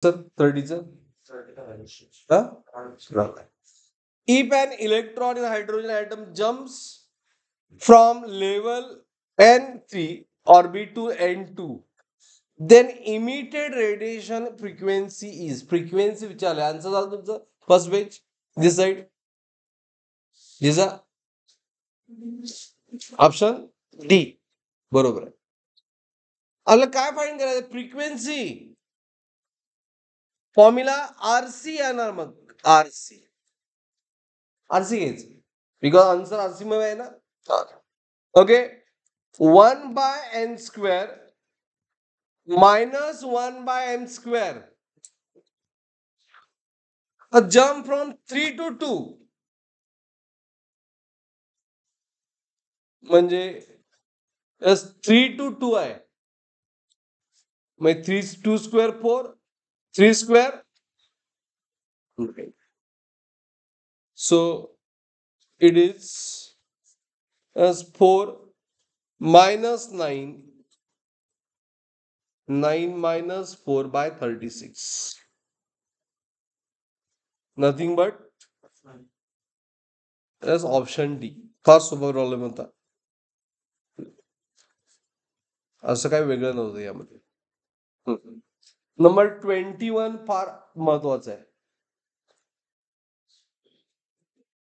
Sir 30चं if an electron in a hydrogen atom jumps from level n3 orbit to n2, then emitted radiation frequency is frequency विचारले. Answer झालं तुमचं first page दिस side दिसा option D बरोबर आहे. आपल्याला काय फाइंड करायचं फ्रिक्वेन्सी फॉर्म्युला आरसी येणार मग आरसी घ्यायचं बिकॉज आन्सर आरसी मध्ये आहे ना. Okay 1/n² minus 1/m². A jump from 3 to 2 म्हणजे 3 to 2 आहे. मग 3 2 square 4 3 square. So it is as 4 minus 9 minus 4/36. Nothing but as option D. फार सोपा प्रॉब्लेम होता. असं काही वेगळं नव्हतं यामध्ये. नंबर 21 फार महत्वाचं आहे.